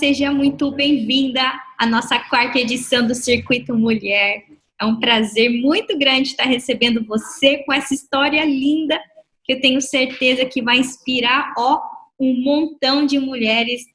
seja muito bem-vinda à nossa quarta edição do Circuito Mulher. É um prazer muito grande estar recebendo você com essa história linda que eu tenho certeza que vai inspirar um montão de mulheres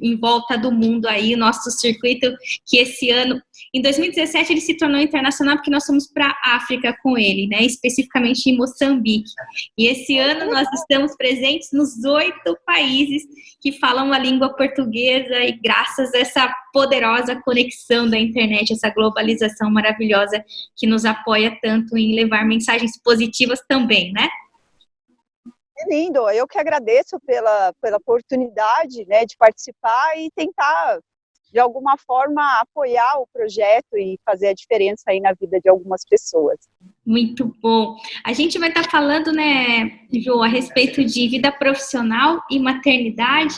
em volta do mundo aí, o nosso circuito, que esse ano, em 2017, ele se tornou internacional porque nós fomos para a África com ele, né? Especificamente em Moçambique. E esse ano nós estamos presentes nos 8 países que falam a língua portuguesa e graças a essa poderosa conexão da internet, essa globalização maravilhosa que nos apoia tanto em levar mensagens positivas também, né? É lindo, eu que agradeço pela oportunidade, né, de participar e tentar, de alguma forma, apoiar o projeto e fazer a diferença aí na vida de algumas pessoas. Muito bom. A gente vai estar falando, né, Jo, a respeito de vida profissional e maternidade.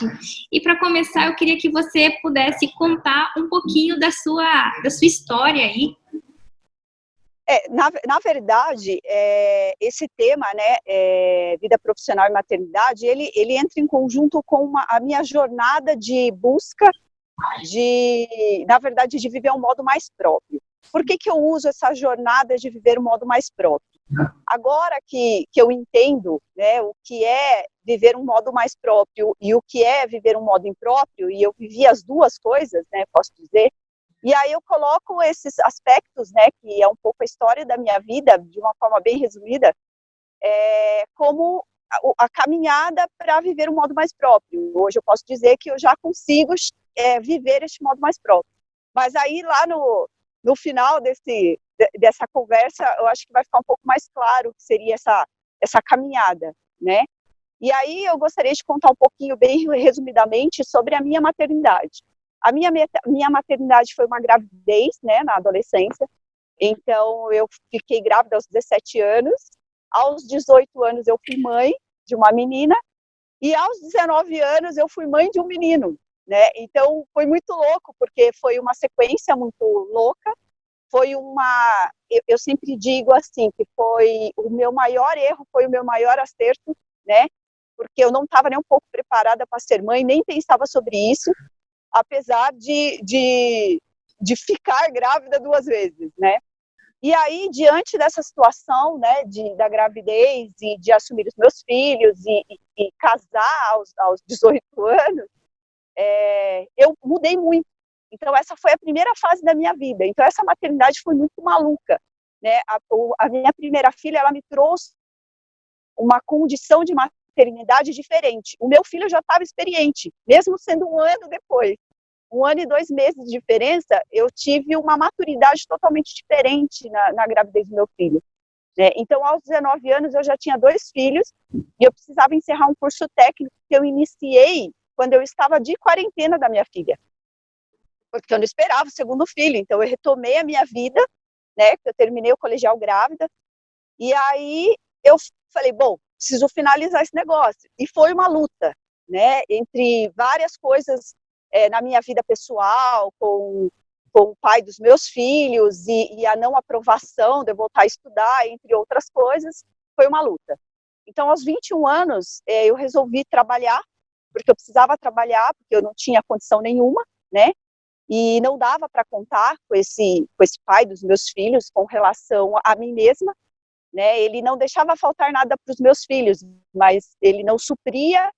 E para começar, eu queria que você pudesse contar um pouquinho da sua história aí. Na verdade, esse tema, né, vida profissional e maternidade, ele entra em conjunto com a minha jornada de busca, na verdade, de viver um modo mais próprio. Por que eu uso essa jornada de viver um modo mais próprio? Agora que eu entendo, né, o que é viver um modo mais próprio e o que é viver um modo impróprio, e eu vivi as duas coisas, né, posso dizer. E aí eu coloco esses aspectos, né, que é um pouco a história da minha vida, de uma forma bem resumida, como a caminhada para viver um modo mais próprio. Hoje eu posso dizer que eu já consigo viver este modo mais próprio. Mas aí lá no final dessa conversa, eu acho que vai ficar um pouco mais claro o que seria essa caminhada, né? E aí eu gostaria de contar um pouquinho, bem resumidamente, sobre a minha maternidade. A minha maternidade foi uma gravidez, né, na adolescência. Então, eu fiquei grávida aos 17 anos. Aos 18 anos, eu fui mãe de uma menina. E aos 19 anos, eu fui mãe de um menino, né? Então, foi muito louco, porque foi uma sequência muito louca. Eu sempre digo assim, que foi o meu maior erro, foi o meu maior acerto, né? Porque eu não estava nem um pouco preparada para ser mãe, nem pensava sobre isso, apesar de ficar grávida 2 vezes, né? E aí, diante dessa situação, né, da gravidez e de assumir os meus filhos e casar aos 18 anos, eu mudei muito. Então, essa foi a primeira fase da minha vida. Então, essa maternidade foi muito maluca, né? A minha primeira filha, ela me trouxe uma condição de maternidade diferente. O meu filho já estava experiente, mesmo sendo 1 ano depois. 1 ano e 2 meses de diferença, eu tive uma maturidade totalmente diferente na gravidez do meu filho, né? Então, aos 19 anos, eu já tinha 2 filhos e eu precisava encerrar um curso técnico que eu iniciei quando eu estava de quarentena da minha filha, porque eu não esperava o segundo filho. Então, eu retomei a minha vida, né? Eu terminei o colegial grávida e aí eu falei, bom, preciso finalizar esse negócio. E foi uma luta, né? Entre várias coisas na minha vida pessoal, com o pai dos meus filhos e a não aprovação de eu voltar a estudar, entre outras coisas, foi uma luta. Então, aos 21 anos, eu resolvi trabalhar, porque eu precisava trabalhar, porque eu não tinha condição nenhuma, né? E não dava para contar com esse pai dos meus filhos com relação a mim mesma, né? Ele não deixava faltar nada para os meus filhos, mas ele não supria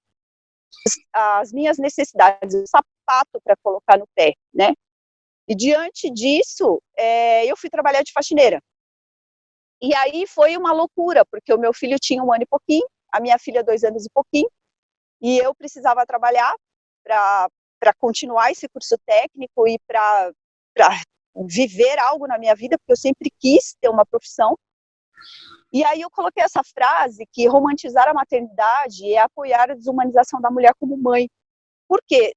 as minhas necessidades, o sapato para colocar no pé, né? E diante disso, eu fui trabalhar de faxineira. E aí foi uma loucura, porque o meu filho tinha 1 ano e pouquinho, a minha filha 2 anos e pouquinho, e eu precisava trabalhar para continuar esse curso técnico e para viver algo na minha vida, porque eu sempre quis ter uma profissão. E aí eu coloquei essa frase que romantizar a maternidade é apoiar a desumanização da mulher como mãe. Por quê?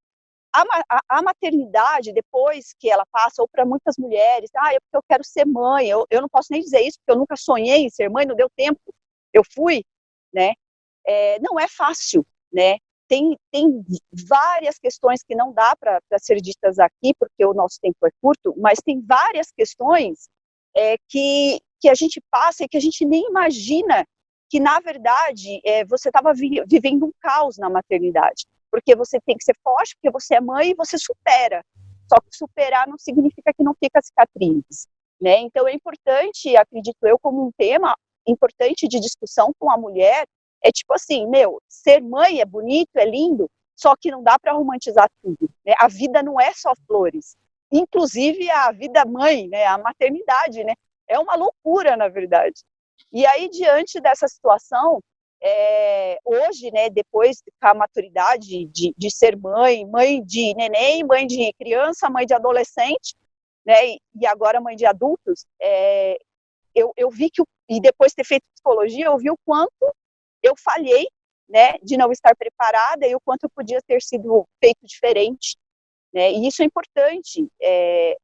A maternidade, depois que ela passa, ou para muitas mulheres, é porque eu quero ser mãe, eu não posso nem dizer isso, porque eu nunca sonhei em ser mãe, não deu tempo, eu fui, né? Não é fácil, né? Tem várias questões que não dá para ser ditas aqui, porque o nosso tempo é curto, mas tem várias questões que a gente passa e que a gente nem imagina que, na verdade, você estava vivendo um caos na maternidade. porque você tem que ser forte, porque você é mãe e você supera. Só que superar não significa que não fica cicatrizes, né? Então é importante, acredito eu, como um tema importante de discussão com a mulher, é tipo assim, ser mãe é bonito, é lindo, só que não dá para romantizar tudo, né? A vida não é só flores. Inclusive a vida mãe, né? A maternidade, né? É uma loucura, na verdade. E aí, diante dessa situação, hoje, né, depois da maturidade de ser mãe, mãe de neném, mãe de criança, mãe de adolescente, né, e agora mãe de adultos, eu vi e depois de ter feito psicologia, eu vi o quanto eu falhei, né, de não estar preparada e o quanto eu podia ter sido feito diferente, né, e isso é importante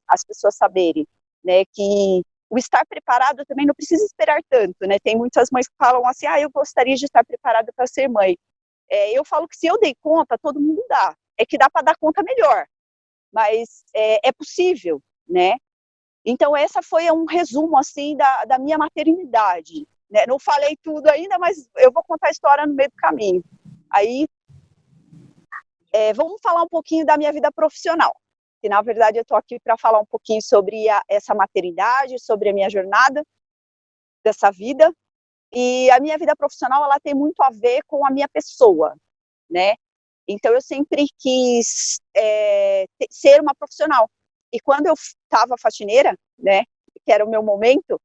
as pessoas saberem, né, que o estar preparado também não precisa esperar tanto, né, tem muitas mães que falam assim, eu gostaria de estar preparada para ser mãe. Eu falo que se eu dei conta, todo mundo dá, é que dá para dar conta melhor, mas é possível, né. Então, essa foi um resumo, assim, da minha maternidade, né? Não falei tudo ainda, mas eu vou contar a história no meio do caminho. Aí, vamos falar um pouquinho da minha vida profissional, que, na verdade, eu estou aqui para falar um pouquinho sobre essa maternidade, sobre a minha jornada dessa vida. E a minha vida profissional, ela tem muito a ver com a minha pessoa, né? Então, eu sempre quis ser uma profissional. E quando eu estava faxineira, né, que era o meu momento,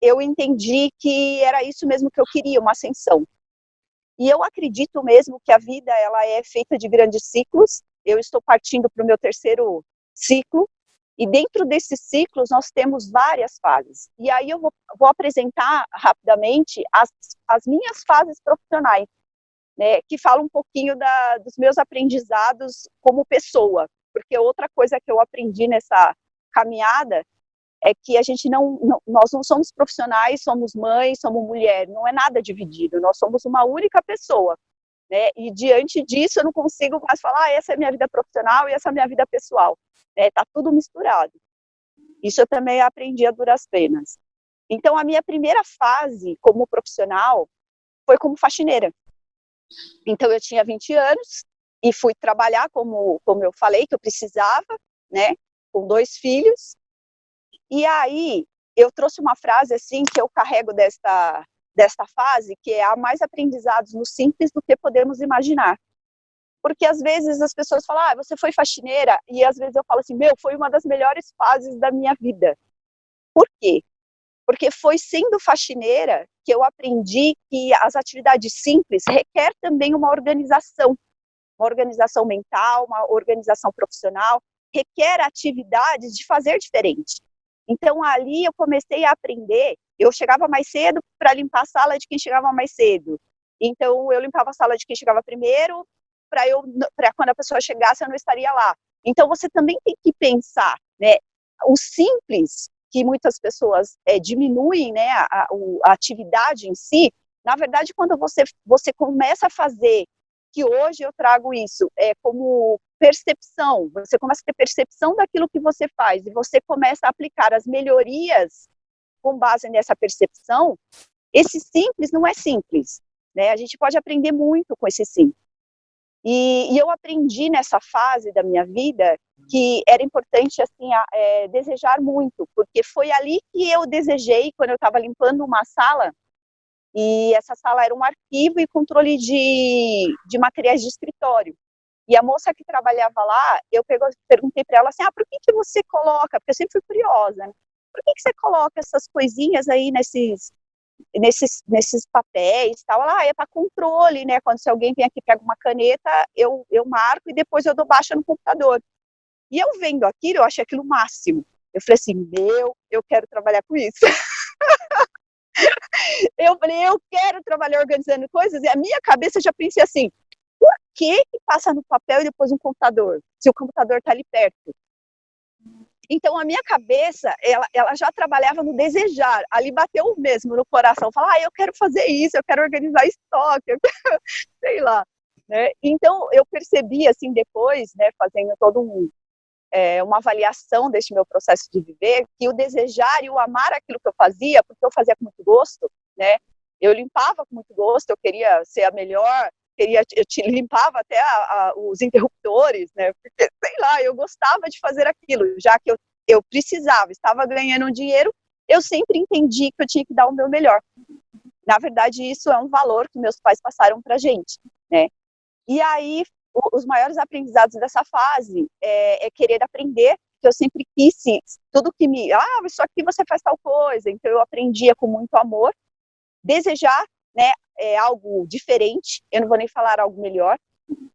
eu entendi que era isso mesmo que eu queria, uma ascensão. E eu acredito mesmo que a vida ela é feita de grandes ciclos. Eu estou partindo para o meu terceiro ciclo, e dentro desses ciclos nós temos várias fases. E aí eu vou apresentar rapidamente as minhas fases profissionais, né, que falam um pouquinho dos meus aprendizados como pessoa, porque outra coisa que eu aprendi nessa caminhada é que a gente nós não somos profissionais, somos mães, somos mulher, não é nada dividido, nós somos uma única pessoa, né, e diante disso eu não consigo mais falar, essa é a minha vida profissional e essa é a minha vida pessoal, né, tá tudo misturado. Isso eu também aprendi a duras penas. Então a minha primeira fase como profissional foi como faxineira. Então, eu tinha 20 anos e fui trabalhar, como eu falei, que eu precisava, né, com 2 filhos. E aí, eu trouxe uma frase, assim, que eu carrego desta fase, que é: há mais aprendizados no simples do que podemos imaginar. Porque, às vezes, as pessoas falam, você foi faxineira, e às vezes eu falo assim, foi uma das melhores fases da minha vida. Por quê? Porque foi sendo faxineira que eu aprendi que as atividades simples requer também uma organização mental, uma organização profissional, requer atividades de fazer diferente. Então, ali eu comecei a aprender, eu chegava mais cedo para limpar a sala de quem chegava mais cedo. Então, eu limpava a sala de quem chegava primeiro, para quando a pessoa chegasse, eu não estaria lá. Então, você também tem que pensar, né, o simples, que muitas pessoas diminuem, né, a atividade em si. Na verdade, quando você começa a fazer, que hoje eu trago isso como percepção, você começa a ter percepção daquilo que você faz, e você começa a aplicar as melhorias com base nessa percepção, esse simples não é simples, né? A gente pode aprender muito com esse simples. E eu aprendi nessa fase da minha vida que era importante, assim, desejar muito, porque foi ali que eu desejei, quando eu estava limpando uma sala, e essa sala era um arquivo e controle de materiais de escritório. E a moça que trabalhava lá, eu perguntei para ela assim, por que você coloca, porque eu sempre fui curiosa, né? Por que você coloca essas coisinhas aí nesses papéis e tal? Ela, é para controle, né? Quando se alguém vem aqui e pega uma caneta, eu marco e depois eu dou baixa no computador. E eu vendo aquilo, eu achei aquilo o máximo. Eu falei assim, eu quero trabalhar com isso. Eu falei, eu quero trabalhar organizando coisas, e a minha cabeça já pensei assim, por que passa no papel e depois no computador, se o computador está ali perto? Então, a minha cabeça, ela já trabalhava no desejar, ali bateu mesmo no coração, falar, eu quero fazer isso, eu quero organizar estoque, eu quero, sei lá. Né? Então, eu percebi, assim, depois, né, fazendo todo uma avaliação deste meu processo de viver, que o desejar e o amar aquilo que eu fazia, porque eu fazia com muito gosto, né? Eu limpava com muito gosto, eu queria ser a melhor, eu te limpava até os interruptores, né? Porque, sei lá, eu gostava de fazer aquilo, já que eu precisava, estava ganhando um dinheiro, eu sempre entendi que eu tinha que dar o meu melhor. Na verdade, isso é um valor que meus pais passaram pra gente, né? E aí, os maiores aprendizados dessa fase é querer aprender, que eu sempre quis, tudo que isso aqui você faz tal coisa, então eu aprendia com muito amor, desejar, né, algo diferente, eu não vou nem falar algo melhor,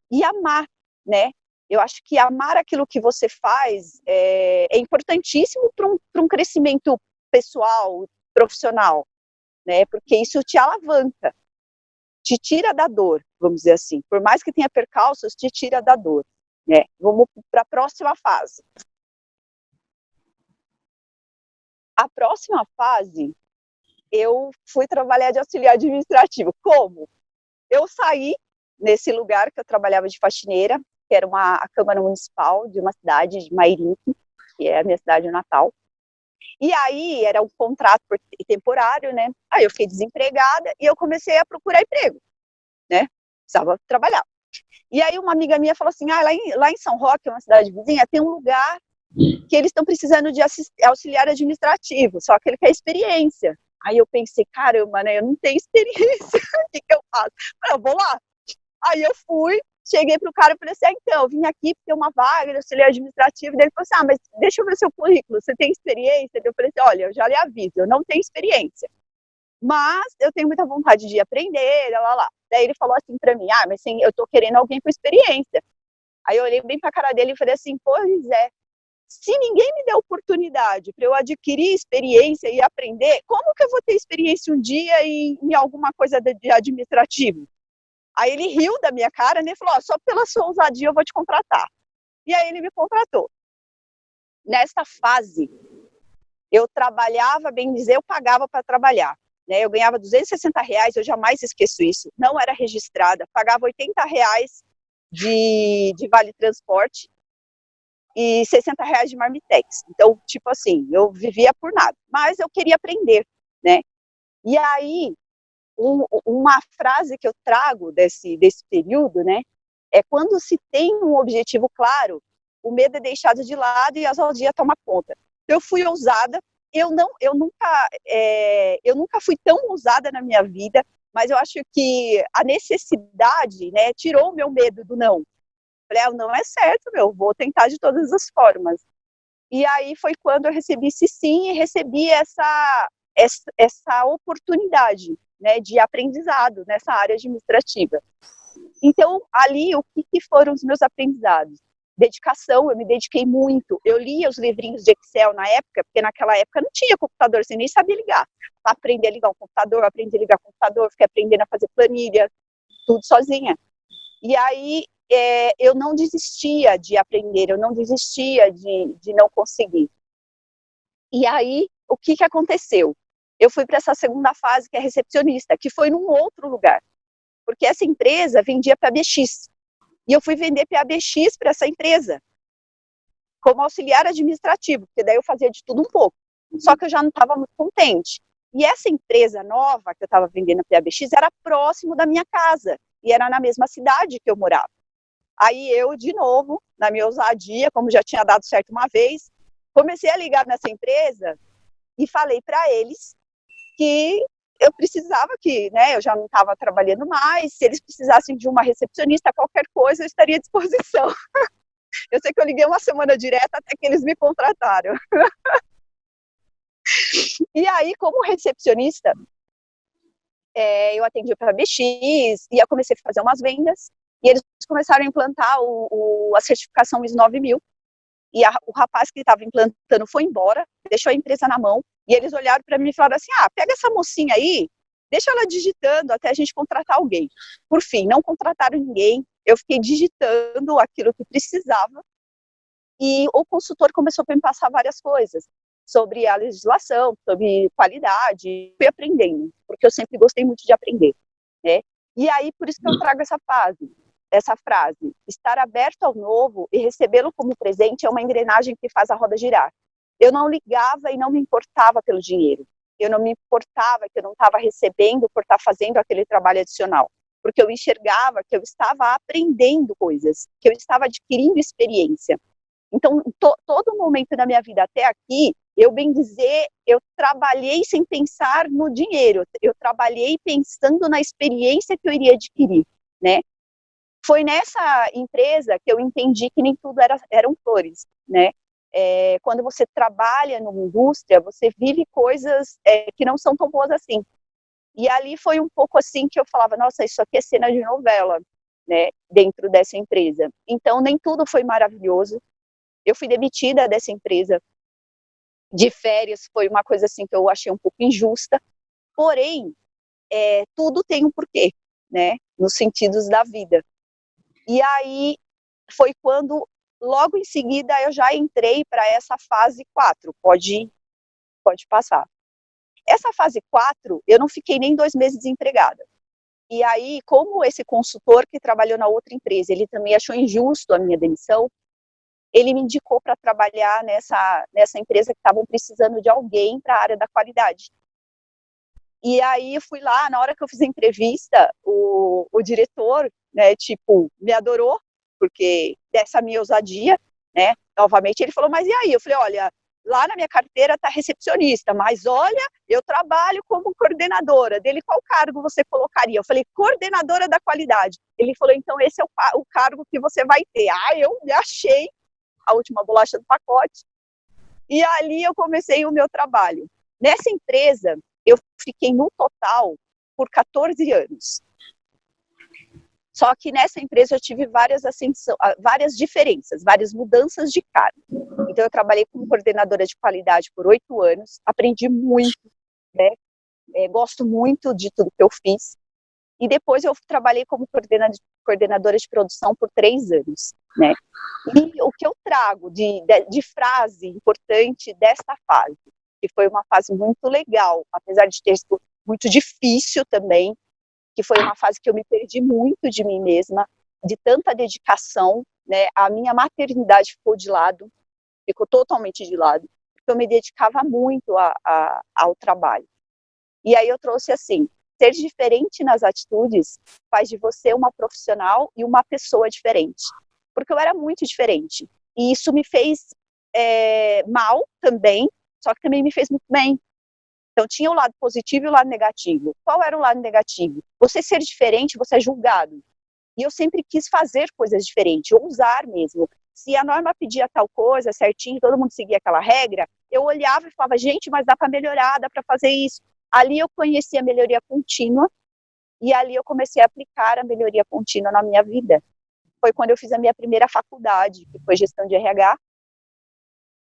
e amar, né? Eu acho que amar aquilo que você faz é importantíssimo para um crescimento pessoal, profissional, né? Porque isso te alavanca, te tira da dor, vamos dizer assim. Por mais que tenha percalços, te tira da dor, né? Vamos para a próxima fase. A próxima fase, eu fui trabalhar de auxiliar administrativo. Como? Eu saí nesse lugar que eu trabalhava de faxineira, que era a Câmara Municipal de uma cidade, de Mairinque, que é a minha cidade natal. E aí era um contrato temporário, né? Aí eu fiquei desempregada e eu comecei a procurar emprego, né? Precisava trabalhar. E aí uma amiga minha falou assim, lá em São Roque, uma cidade vizinha, tem um lugar que eles estão precisando de auxiliar administrativo, só que ele quer experiência. Aí eu pensei, caramba, né? Eu não tenho experiência, o que eu faço? Eu vou lá. Aí eu fui, cheguei pro cara e falei assim, então, eu vim aqui porque tem uma vaga de auxiliar administrativo. Daí ele falou assim, mas deixa eu ver seu currículo, você tem experiência? Eu falei assim, olha, eu já lhe aviso, eu não tenho experiência, mas eu tenho muita vontade de aprender, lá. Daí ele falou assim pra mim, mas sim, eu tô querendo alguém com experiência. Aí eu olhei bem pra cara dele e falei assim, pois é, se ninguém me der oportunidade para eu adquirir experiência e aprender, como que eu vou ter experiência um dia em alguma coisa de administrativo? Aí ele riu da minha cara, né, e falou, só pela sua ousadia eu vou te contratar. E aí ele me contratou. Nessa fase, eu trabalhava, bem dizer, eu pagava para trabalhar, né? Eu ganhava R$260, eu jamais esqueço isso, não era registrada, pagava R$80 de vale transporte e R$60 de marmitex. Então, tipo assim, eu vivia por nada, mas eu queria aprender, né? E aí, uma frase que eu trago desse período, né, é quando se tem um objetivo claro, o medo é deixado de lado e a ousadia toma conta. Eu fui ousada, eu nunca fui tão ousada na minha vida, mas eu acho que a necessidade, né, tirou o meu medo do não. Falei, não é certo, vou tentar de todas as formas. E aí foi quando eu recebi esse sim e recebi essa oportunidade, né, de aprendizado nessa área administrativa. Então, ali, o que foram os meus aprendizados? Dedicação, eu me dediquei muito. Eu lia os livrinhos de Excel na época, porque naquela época não tinha computador, você nem sabia ligar. Aprendi a ligar um computador, aprendi a ligar o computador, fiquei aprendendo a fazer planilha, tudo sozinha. E aí, eu não desistia de aprender, eu não desistia de não conseguir. E aí, o que aconteceu? Eu fui para essa segunda fase, que é recepcionista, que foi num outro lugar. Porque essa empresa vendia PBX. E eu fui vender PBX para essa empresa, como auxiliar administrativo, porque daí eu fazia de tudo um pouco. Só que eu já não estava muito contente. E essa empresa nova que eu estava vendendo PBX era próximo da minha casa. E era na mesma cidade que eu morava. Aí eu, de novo, na minha ousadia, como já tinha dado certo uma vez, comecei a ligar nessa empresa e falei para eles que eu precisava né, eu já não estava trabalhando mais, se eles precisassem de uma recepcionista, qualquer coisa, eu estaria à disposição. Eu sei que eu liguei uma semana direta até que eles me contrataram. E aí, como recepcionista, eu atendi para BX, e eu comecei a fazer umas vendas, e eles começaram a implantar a certificação ISO 9000, e o rapaz que estava implantando foi embora, deixou a empresa na mão, e eles olharam para mim e falaram assim, pega essa mocinha aí, deixa ela digitando até a gente contratar alguém. Por fim, não contrataram ninguém, eu fiquei digitando aquilo que precisava, e o consultor começou a me passar várias coisas, sobre a legislação, sobre qualidade, fui aprendendo, porque eu sempre gostei muito de aprender, né? E aí, por isso que eu trago essa frase, estar aberto ao novo e recebê-lo como presente é uma engrenagem que faz a roda girar. Eu não ligava e não me importava pelo dinheiro. Eu não me importava que eu não estava recebendo por estar fazendo aquele trabalho adicional. porque eu enxergava que eu estava aprendendo coisas, que eu estava adquirindo experiência. Então, todo momento da minha vida até aqui, eu bem dizer, eu trabalhei sem pensar no dinheiro, eu trabalhei pensando na experiência que eu iria adquirir, né? Foi nessa empresa que eu entendi que nem tudo eram flores, né? Quando você trabalha numa indústria, você vive coisas que não são tão boas assim. E ali foi um pouco assim que eu falava, nossa, isso aqui é cena de novela, né? Dentro dessa empresa. Então, nem tudo foi maravilhoso. Eu fui demitida dessa empresa de férias, foi uma coisa assim que eu achei um pouco injusta. Porém, tudo tem um porquê, né? Nos sentidos da vida. E aí foi quando, logo em seguida, eu já entrei para essa fase 4. Pode passar. Essa fase 4, eu não fiquei nem 2 meses desempregada. E aí, como esse consultor que trabalhou na outra empresa, ele também achou injusto a minha demissão, ele me indicou para trabalhar nessa empresa que estavam precisando de alguém para a área da qualidade. E aí eu fui lá, na hora que eu fiz a entrevista, o diretor, né, tipo, me adorou, porque dessa minha ousadia, né, novamente ele falou, mas e aí? Eu falei, olha, lá na minha carteira está recepcionista, mas olha, eu trabalho como coordenadora. Dele, qual cargo você colocaria? Eu falei, coordenadora da qualidade. Ele falou, então esse é o cargo que você vai ter. Ah, eu me achei a última bolacha do pacote. E ali eu comecei o meu trabalho. Nessa empresa, eu fiquei no total por 14 anos. Só que nessa empresa eu tive várias diferenças, várias mudanças de cargo. Então eu trabalhei como coordenadora de qualidade por 8 anos, aprendi muito, né? Gosto muito de tudo que eu fiz. E depois eu trabalhei como coordenadora de produção por 3 anos, né? E o que eu trago de frase importante desta fase, que foi uma fase muito legal, apesar de ter sido muito difícil também, que foi uma fase que eu me perdi muito de mim mesma, de tanta dedicação, né? A minha maternidade ficou totalmente de lado, porque eu me dedicava muito ao trabalho. E aí eu trouxe assim, ser diferente nas atitudes faz de você uma profissional e uma pessoa diferente. Porque eu era muito diferente. E isso me fez mal também, só que também me fez muito bem. Então tinha o lado positivo e o lado negativo. Qual era o lado negativo? Você ser diferente, você é julgado. E eu sempre quis fazer coisas diferentes, ousar mesmo. Se a norma pedia tal coisa certinho, todo mundo seguia aquela regra, eu olhava e falava, gente, mas dá para melhorar, dá para fazer isso. Ali eu conheci a melhoria contínua e ali eu comecei a aplicar a melhoria contínua na minha vida. Foi quando eu fiz a minha primeira faculdade, que foi gestão de RH,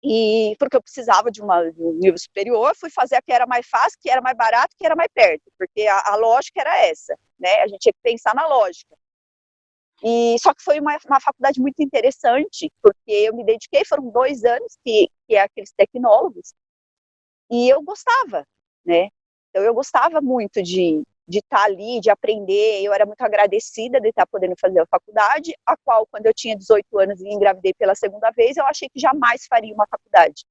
e porque eu precisava de um nível superior, fui fazer a que era mais fácil, que era mais barato, que era mais perto, porque a lógica era essa, né? A gente tinha que pensar na lógica. E só que foi uma faculdade muito interessante, porque eu me dediquei, foram 2 anos, que é aqueles tecnólogos, e eu gostava, né? Então eu gostava muito de estar ali, de aprender, eu era muito agradecida de estar podendo fazer a faculdade, a qual, quando eu tinha 18 anos e engravidei pela segunda vez, eu achei que jamais faria uma faculdade.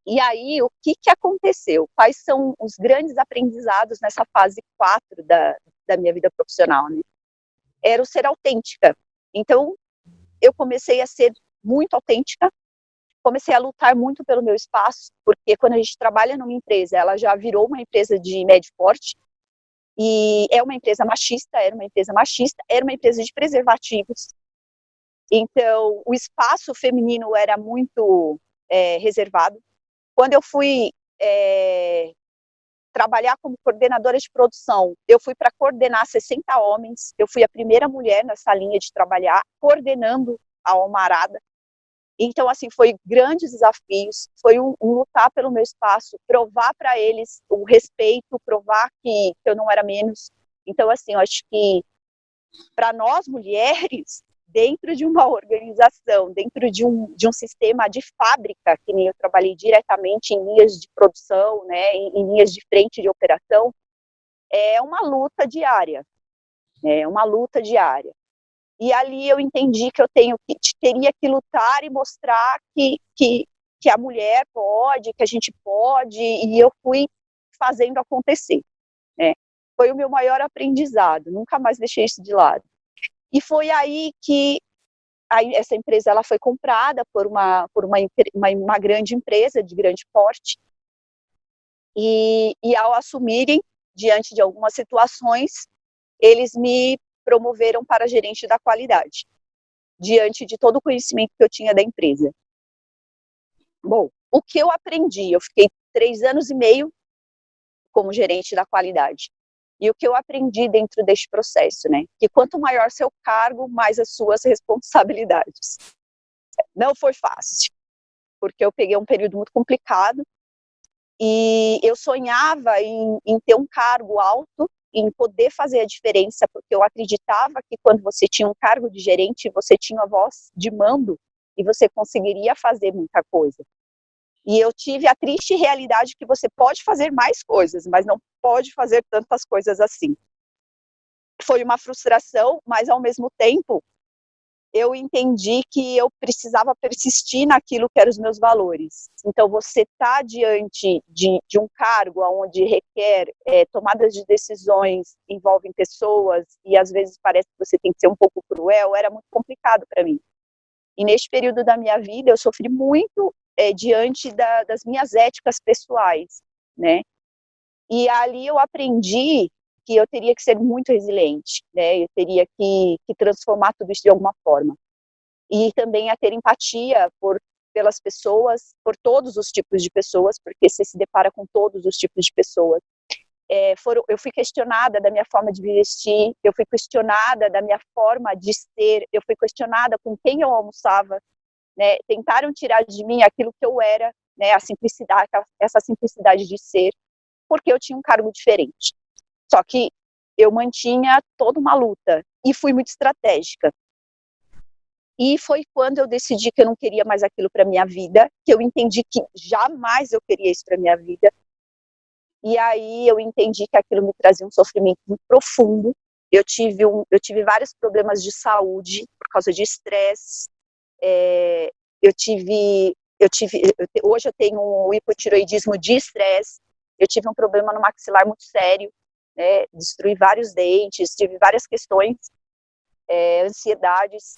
E aí, o que aconteceu? Quais são os grandes aprendizados nessa fase 4 da minha vida profissional, né? Era o ser autêntica. Então, eu comecei a ser muito autêntica, comecei a lutar muito pelo meu espaço, porque quando a gente trabalha numa empresa, ela já virou uma empresa de médio porte, e é uma empresa machista, era uma empresa de preservativos. Então, o espaço feminino era muito reservado. Quando eu fui trabalhar como coordenadora de produção, eu fui para coordenar 60 homens, eu fui a primeira mulher nessa linha de trabalhar, coordenando a almarada. Então, assim, foi grandes desafios, foi um lutar pelo meu espaço, provar para eles o respeito, provar que eu não era menos. Então, assim, eu acho que para nós mulheres, dentro de uma organização, dentro de um sistema de fábrica, que nem eu trabalhei diretamente em linhas de produção, né, em linhas de frente de operação, é uma luta diária, né, uma luta diária. E ali eu entendi que eu teria que lutar e mostrar que a mulher pode, que a gente pode, e eu fui fazendo acontecer, né. foi o meu maior aprendizado, nunca mais deixei isso de lado. E foi aí que essa empresa ela foi comprada por uma grande empresa de grande porte, e ao assumirem, diante de algumas situações, eles me promoveram para gerente da qualidade, diante de todo o conhecimento que eu tinha da empresa. Bom, o que eu aprendi? Eu fiquei 3 anos e meio como gerente da qualidade. E o que eu aprendi dentro deste processo, né? Que quanto maior seu cargo, mais as suas responsabilidades. Não foi fácil, porque eu peguei um período muito complicado e eu sonhava em ter um cargo alto, em poder fazer a diferença, porque eu acreditava que quando você tinha um cargo de gerente, você tinha a voz de mando e você conseguiria fazer muita coisa. E eu tive a triste realidade que você pode fazer mais coisas, mas não pode fazer tantas coisas assim. Foi uma frustração, mas ao mesmo tempo eu entendi que eu precisava persistir naquilo que eram os meus valores. Então, você está diante de um cargo onde requer tomadas de decisões, envolvem pessoas, e às vezes parece que você tem que ser um pouco cruel, era muito complicado para mim. E neste período da minha vida, eu sofri muito diante das minhas éticas pessoais, né? E ali eu aprendi que eu teria que ser muito resiliente, né? Eu teria que transformar tudo isso de alguma forma. E também a ter empatia pelas pessoas, por todos os tipos de pessoas, porque você se depara com todos os tipos de pessoas. Eu fui questionada da minha forma de vestir, eu fui questionada da minha forma de ser, eu fui questionada com quem eu almoçava, né? Tentaram tirar de mim aquilo que eu era, né? A simplicidade, essa simplicidade de ser, porque eu tinha um cargo diferente. Só que eu mantinha toda uma luta e fui muito estratégica. E foi quando eu decidi que eu não queria mais aquilo para minha vida, que eu entendi que jamais eu queria isso para minha vida. E aí eu entendi que aquilo me trazia um sofrimento muito profundo. Eu tive vários problemas de saúde por causa de estresse. Hoje eu tenho um hipotiroidismo de estresse. Eu tive um problema no maxilar muito sério, né? Destruí vários dentes, tive várias questões, ansiedades,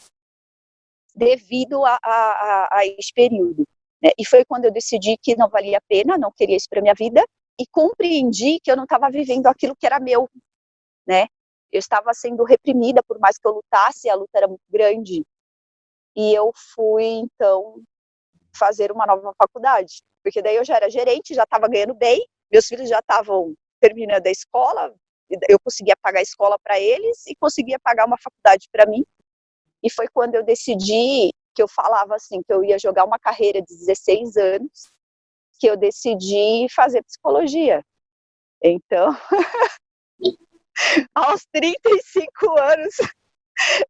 devido a esse período, né? E foi quando eu decidi que não valia a pena, não queria isso para minha vida, e compreendi que eu não estava vivendo aquilo que era meu, né? Eu estava sendo reprimida, por mais que eu lutasse, a luta era muito grande. E eu fui, então, fazer uma nova faculdade, porque daí eu já era gerente, já estava ganhando bem, meus filhos já estavam terminando a escola, eu conseguia pagar a escola para eles e conseguia pagar uma faculdade para mim. E foi quando eu decidi, que eu falava assim, que eu ia jogar uma carreira de 16 anos, que eu decidi fazer psicologia. Então, aos 35 anos,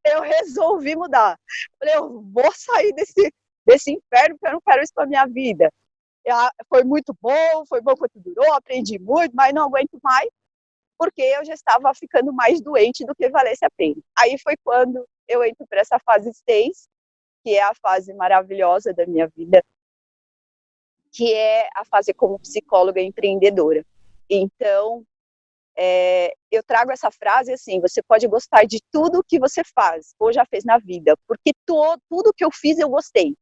eu resolvi mudar. Falei, eu vou sair desse inferno, porque eu não quero isso para minha vida. Foi muito bom, foi bom quanto durou, aprendi muito, mas não aguento mais, porque eu já estava ficando mais doente do que valesse a pena. Aí foi quando eu entro para essa fase 6, que é a fase maravilhosa da minha vida, que é a fase como psicóloga empreendedora. Então, eu trago essa frase assim: você pode gostar de tudo que você faz ou já fez na vida, porque tudo que eu fiz eu gostei.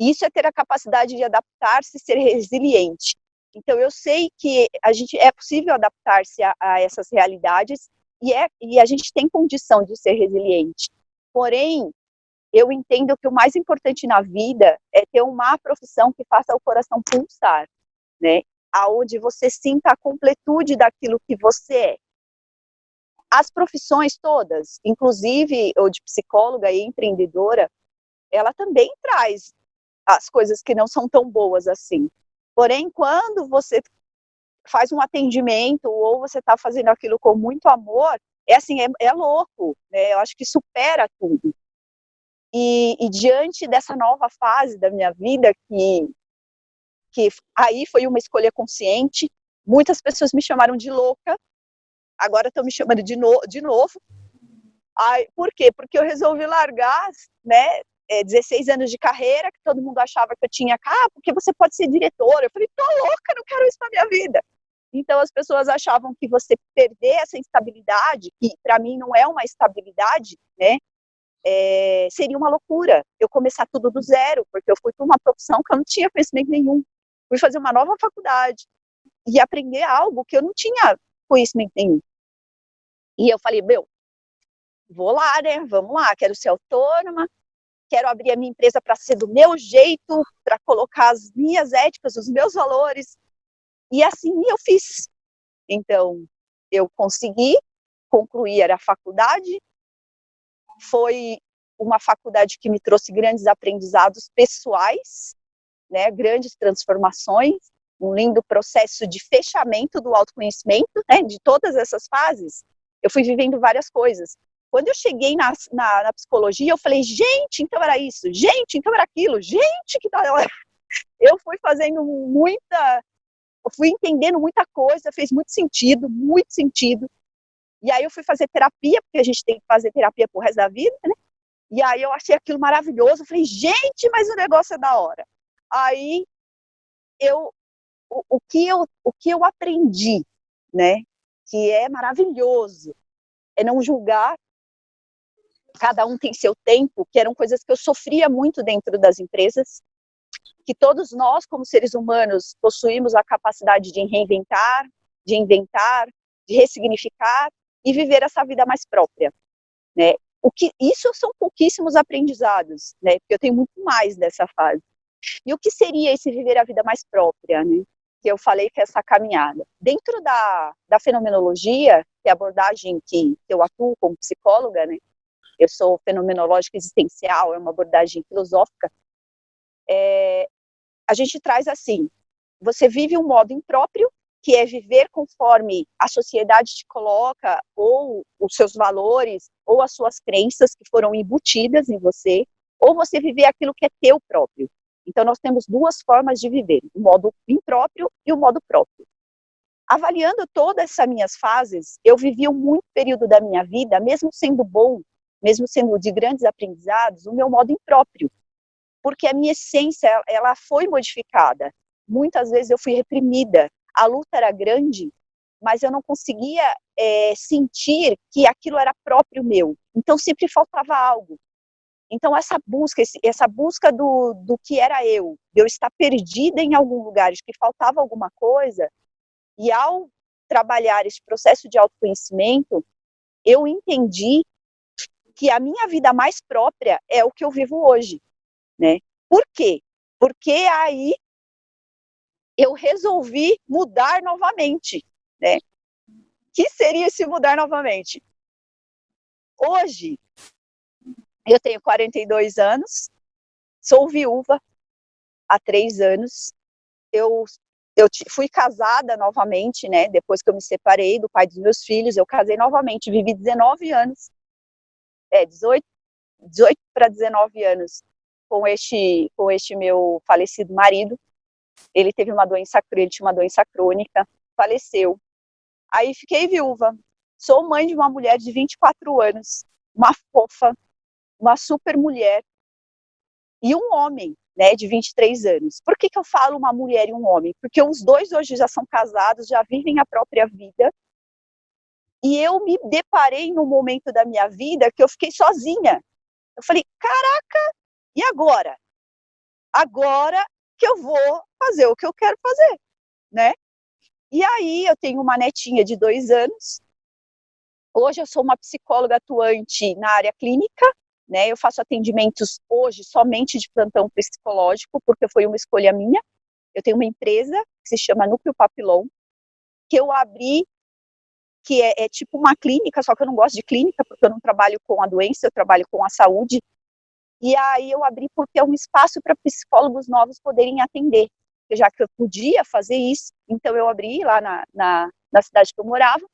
Isso é ter a capacidade de adaptar-se e ser resiliente. Então, eu sei que é possível adaptar-se a essas realidades e a gente tem condição de ser resiliente. Porém, eu entendo que o mais importante na vida é ter uma profissão que faça o coração pulsar, né? Aonde você sinta a completude daquilo que você é. As profissões todas, inclusive o de psicóloga e empreendedora, ela também traz as coisas que não são tão boas assim. Porém, quando você faz um atendimento ou você está fazendo aquilo com muito amor, é louco, né? Eu acho que supera tudo. E diante dessa nova fase da minha vida, que aí foi uma escolha consciente, muitas pessoas me chamaram de louca, agora estão me chamando de novo. Por quê? Porque eu resolvi largar, né, 16 anos de carreira, que todo mundo achava que eu tinha, porque você pode ser diretora. Eu falei, tô louca, não quero isso na minha vida. Então as pessoas achavam que você perder essa instabilidade, que para mim não é uma estabilidade, né? Seria uma loucura eu começar tudo do zero, porque eu fui para uma profissão que eu não tinha conhecimento nenhum. Fui fazer uma nova faculdade e aprender algo que eu não tinha conhecimento nenhum. E eu falei, vou lá, né? Vamos lá, quero ser autônoma, quero abrir a minha empresa para ser do meu jeito, para colocar as minhas éticas, os meus valores. E assim eu fiz. Então, eu consegui concluir a faculdade. Foi uma faculdade que me trouxe grandes aprendizados pessoais, né? Grandes transformações, um lindo processo de fechamento do autoconhecimento, né? De todas essas fases, eu fui vivendo várias coisas. Quando eu cheguei na psicologia, eu falei, gente, então era isso, gente, então era aquilo, gente, que da hora. Eu fui fazendo eu fui entendendo muita coisa, fez muito sentido, muito sentido. E aí eu fui fazer terapia, porque a gente tem que fazer terapia pro resto da vida, né? E aí eu achei aquilo maravilhoso, eu falei, gente, mas o negócio é da hora. Aí o que eu aprendi, né, que é maravilhoso, é não julgar, cada um tem seu tempo, que eram coisas que eu sofria muito dentro das empresas, que todos nós, como seres humanos, possuímos a capacidade de reinventar, de inventar, de ressignificar e viver essa vida mais própria, né? Isso são pouquíssimos aprendizados, né? Porque eu tenho muito mais dessa fase. E o que seria esse viver a vida mais própria, né? Que eu falei que é essa caminhada. Dentro da fenomenologia, que é a abordagem que eu atuo como psicóloga, né? Eu sou fenomenológica existencial, é uma abordagem filosófica. A gente traz assim, você vive um modo impróprio, que é viver conforme a sociedade te coloca, ou os seus valores, ou as suas crenças que foram embutidas em você, ou você viver aquilo que é teu próprio. Então, nós temos duas formas de viver, o modo impróprio e o modo próprio. Avaliando todas essas minhas fases, eu vivi muito período da minha vida, mesmo sendo bom, mesmo sendo de grandes aprendizados, o meu modo impróprio, porque a minha essência, ela foi modificada. Muitas vezes eu fui reprimida, a luta era grande, mas eu não conseguia sentir que aquilo era próprio meu. Então sempre faltava algo. Então essa busca do que era eu, de eu estar perdida em algum lugar, de que faltava alguma coisa, e ao trabalhar esse processo de autoconhecimento, eu entendi que a minha vida mais própria é o que eu vivo hoje, né? Por quê? Porque aí eu resolvi mudar novamente, né? Que seria esse mudar novamente? Hoje, eu tenho 42 anos, sou viúva há 3 anos, eu fui casada novamente, né? Depois que eu me separei do pai dos meus filhos, eu casei novamente, vivi 19 anos, 18 para 19 anos com este meu falecido marido. Ele tinha uma doença crônica, faleceu. Aí fiquei viúva. Sou mãe de uma mulher de 24 anos, uma fofa, uma super mulher, e um homem, né, de 23 anos. Por que eu falo uma mulher e um homem? Porque os dois hoje já são casados, já vivem a própria vida, e eu me deparei num momento da minha vida que eu fiquei sozinha. Eu falei, caraca, e agora? Agora que eu vou fazer o que eu quero fazer, né? E aí eu tenho uma netinha de 2 anos. Hoje eu sou uma psicóloga atuante na área clínica, né? Eu faço atendimentos hoje somente de plantão psicológico, porque foi uma escolha minha. Eu tenho uma empresa que se chama Núcleo Papillon, que eu abri, que é tipo uma clínica, só que eu não gosto de clínica, porque eu não trabalho com a doença, eu trabalho com a saúde. E aí eu abri porque é um espaço para psicólogos novos poderem atender. Já que eu podia fazer isso, então eu abri lá na cidade que eu morava,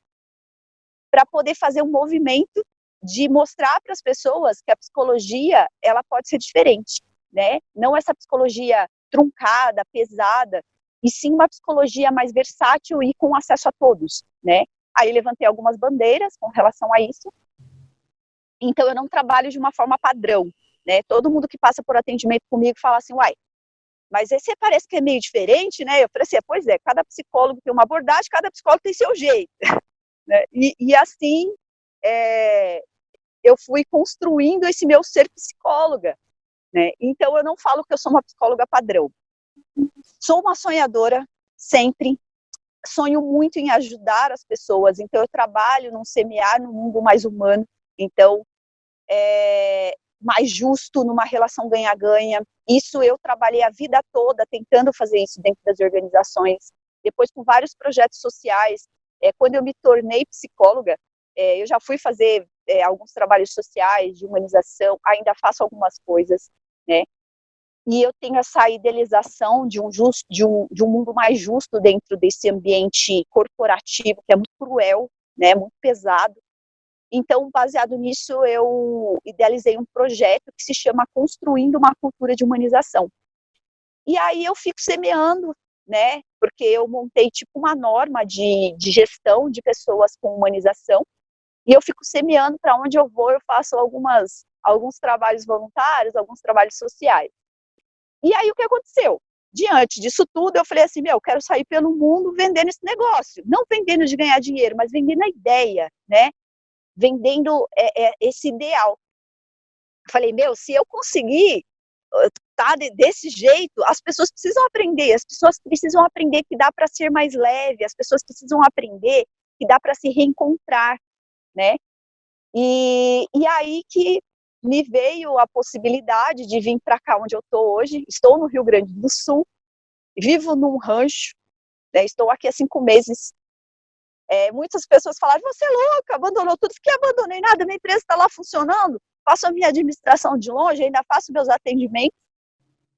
para poder fazer um movimento de mostrar para as pessoas que a psicologia, ela pode ser diferente, né? Não essa psicologia truncada, pesada, e sim uma psicologia mais versátil e com acesso a todos, né? Aí levantei algumas bandeiras com relação a isso. Então eu não trabalho de uma forma padrão, né? Todo mundo que passa por atendimento comigo fala assim, uai, mas esse parece que é meio diferente, né? Eu falei assim, pois é, cada psicólogo tem uma abordagem, cada psicólogo tem seu jeito, né? E assim, eu fui construindo esse meu ser psicóloga, né? Então eu não falo que eu sou uma psicóloga padrão. Sou uma sonhadora, sempre. Sonho muito em ajudar as pessoas, então eu trabalho num semear no mundo mais humano, então mais justo, numa relação ganha-ganha. Isso eu trabalhei a vida toda tentando fazer isso dentro das organizações. Depois, com vários projetos sociais, quando eu me tornei psicóloga, eu já fui fazer alguns trabalhos sociais de humanização, ainda faço algumas coisas, né? E eu tenho essa idealização de um mundo mais justo dentro desse ambiente corporativo, que é muito cruel, né, muito pesado. Então, baseado nisso, eu idealizei um projeto que se chama Construindo uma Cultura de Humanização. E aí eu fico semeando, né, porque eu montei tipo uma norma de gestão de pessoas com humanização, e eu fico semeando para onde eu vou, eu faço alguns trabalhos voluntários, alguns trabalhos sociais. E aí o que aconteceu? Diante disso tudo, eu falei assim, eu quero sair pelo mundo vendendo esse negócio. Não vendendo de ganhar dinheiro, mas vendendo a ideia, né? Vendendo esse ideal. Eu falei, se eu conseguir desse jeito, as pessoas precisam aprender que dá para ser mais leve, as pessoas precisam aprender que dá para se reencontrar, né? E aí que me veio a possibilidade de vir para cá onde eu estou hoje. Estou no Rio Grande do Sul, vivo num rancho, né, estou aqui há 5 meses. Muitas pessoas falaram, você é louca, abandonou tudo. Fiquei, abandonei nada, minha empresa está lá funcionando, faço a minha administração de longe, ainda faço meus atendimentos,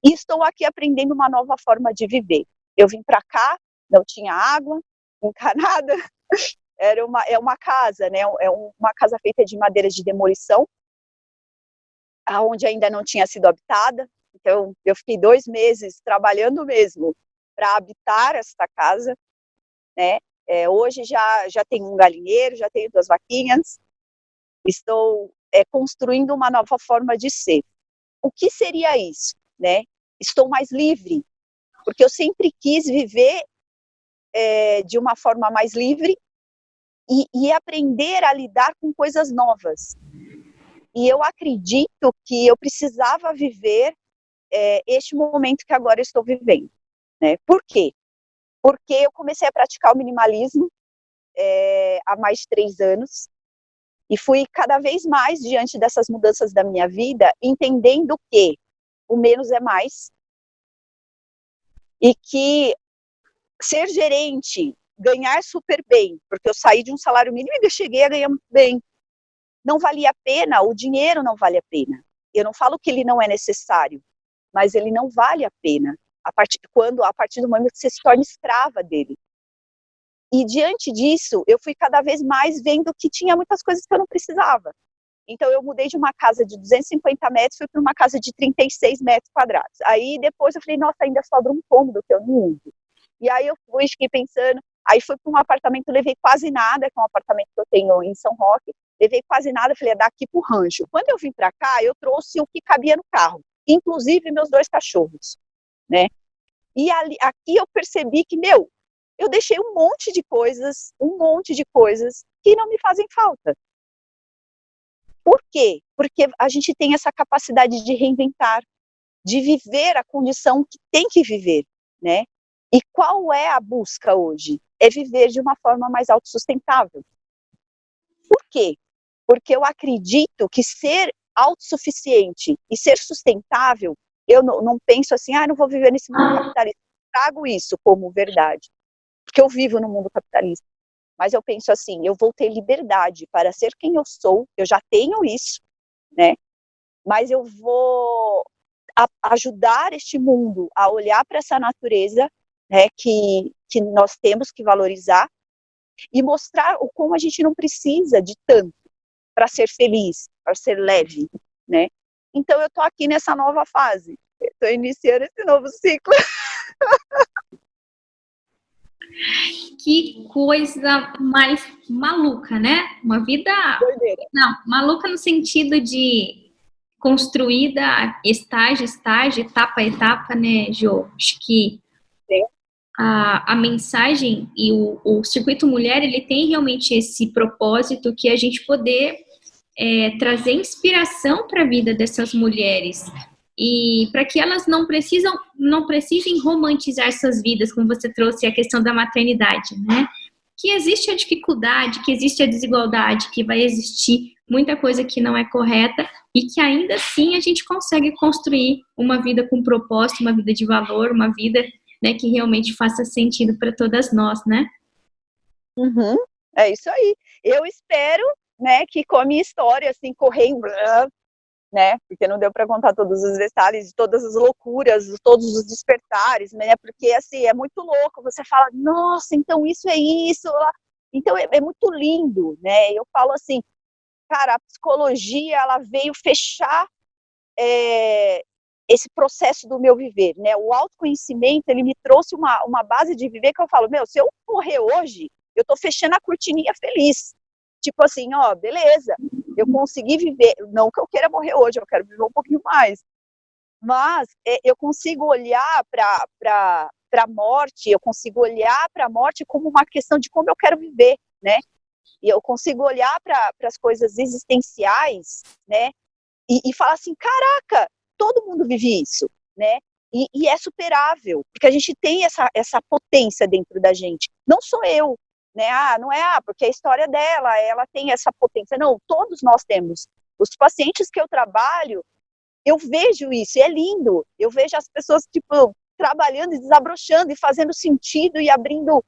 e estou aqui aprendendo uma nova forma de viver. Eu vim para cá, não tinha água encanada, é uma casa, né, é uma casa feita de madeiras de demolição, onde ainda não tinha sido habitada. Então, eu fiquei 2 meses trabalhando mesmo para habitar esta casa, né? Hoje já tenho um galinheiro, já tenho 2 vaquinhas, estou construindo uma nova forma de ser. O que seria isso, né? Estou mais livre, porque eu sempre quis viver de uma forma mais livre e aprender a lidar com coisas novas. E eu acredito que eu precisava viver este momento que agora eu estou vivendo, né? Por quê? Porque eu comecei a praticar o minimalismo há mais de 3 anos e fui cada vez mais diante dessas mudanças da minha vida, entendendo que o menos é mais e que ser gerente, ganhar super bem, porque eu saí de um salário mínimo e cheguei a ganhar muito bem, não valia a pena, o dinheiro não vale a pena. Eu não falo que ele não é necessário, mas ele não vale a pena a partir do momento que você se torna escrava dele. E diante disso, eu fui cada vez mais vendo que tinha muitas coisas que eu não precisava. Então eu mudei de uma casa de 250 metros, fui para uma casa de 36 metros quadrados. Aí depois eu falei, nossa, ainda sobra um cômodo que eu não uso. E aí eu fiquei pensando, aí fui para um apartamento, levei quase nada, que é um apartamento que eu tenho em São Roque, levei quase nada, falei, daqui para o rancho. Quando eu vim para cá, eu trouxe o que cabia no carro, inclusive meus 2 cachorros, né? E aqui eu percebi que, eu deixei um monte de coisas que não me fazem falta. Por quê? Porque a gente tem essa capacidade de reinventar, de viver a condição que tem que viver, né? E qual é a busca hoje? É viver de uma forma mais autossustentável. Por quê? Porque eu acredito que ser autossuficiente e ser sustentável, eu não penso assim, não vou viver nesse mundo capitalista. Eu trago isso como verdade, porque eu vivo no mundo capitalista. Mas eu penso assim, eu vou ter liberdade para ser quem eu sou, eu já tenho isso, né? Mas eu vou ajudar este mundo a olhar para essa natureza, né, que nós temos que valorizar e mostrar o como a gente não precisa de tanto para ser feliz, para ser leve, né? Então eu tô aqui nessa nova fase, estou iniciando esse novo ciclo. Que coisa mais maluca, né? Uma vida... Doideira. Não, maluca no sentido de construída estágio a estágio, etapa a etapa, né, Jo? Acho que a mensagem e o Circuito Mulher, ele tem realmente esse propósito que a gente poder trazer inspiração para a vida dessas mulheres e para que elas não precisem romantizar suas vidas, como você trouxe a questão da maternidade, né? Que existe a dificuldade, que existe a desigualdade, que vai existir muita coisa que não é correta e que ainda assim a gente consegue construir uma vida com propósito, uma vida de valor, uma vida, né, que realmente faça sentido para todas nós, né? Uhum, é isso aí. Eu espero, né, que com a minha história, assim, correndo, né, porque não deu para contar todos os detalhes, todas as loucuras, todos os despertares, né, porque, assim, é muito louco, você fala, nossa, então isso é isso, então é muito lindo, né, eu falo assim, cara, a psicologia, ela veio fechar esse processo do meu viver, né, o autoconhecimento, ele me trouxe uma base de viver que eu falo, meu, se eu morrer hoje, eu tô fechando a cortininha feliz, tipo assim, ó, beleza, eu consegui viver, não que eu queira morrer hoje, eu quero viver um pouquinho mais, mas eu consigo olhar para a morte, eu consigo olhar para a morte como uma questão de como eu quero viver, né, e eu consigo olhar para as coisas existenciais, né, e falar assim, caraca, todo mundo vive isso, né, e é superável, porque a gente tem essa potência dentro da gente, não sou eu, né, não é, porque a história dela, ela tem essa potência, não, todos nós temos, os pacientes que eu trabalho, eu vejo isso, e é lindo, eu vejo as pessoas, tipo, trabalhando e desabrochando, e fazendo sentido, e abrindo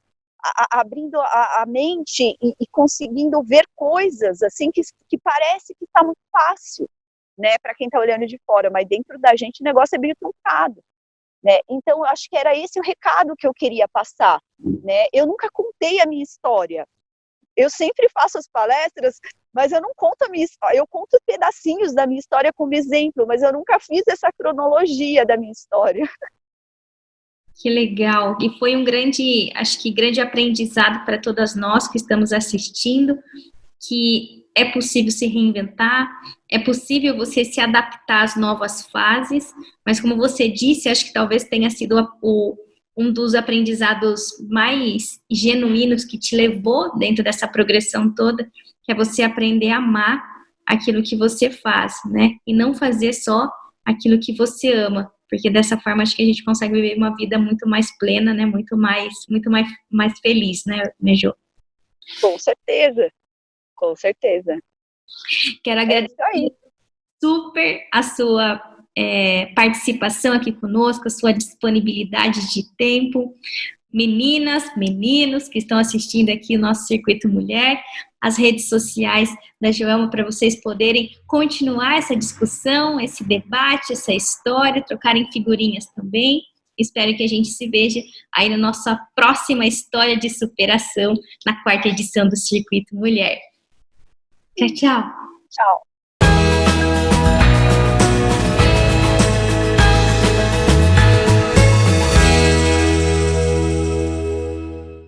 a mente, e conseguindo ver coisas, assim, que parece que está muito fácil, né, para quem está olhando de fora, mas dentro da gente o negócio é bem truncado, né, então eu acho que era esse o recado que eu queria passar, né, eu nunca contei a minha história, eu sempre faço as palestras, mas eu não conto a minha história, eu conto pedacinhos da minha história como exemplo, mas eu nunca fiz essa cronologia da minha história. Que legal, e foi acho que grande aprendizado para todas nós que estamos assistindo, que é possível se reinventar, é possível você se adaptar às novas fases, mas como você disse, acho que talvez tenha sido um dos aprendizados mais genuínos que te levou dentro dessa progressão toda, que é você aprender a amar aquilo que você faz, né? E não fazer só aquilo que você ama, porque dessa forma acho que a gente consegue viver uma vida muito mais plena, né? Muito mais feliz, né, Jo? Com certeza. Com certeza. Quero agradecer super a sua participação aqui conosco, a sua disponibilidade de tempo. Meninas, meninos que estão assistindo aqui o nosso Circuito Mulher, as redes sociais da Joelma para vocês poderem continuar essa discussão, esse debate, essa história, trocarem figurinhas também. Espero que a gente se veja aí na nossa próxima história de superação, na 4ª edição do Circuito Mulher. Tchau, tchau. Tchau.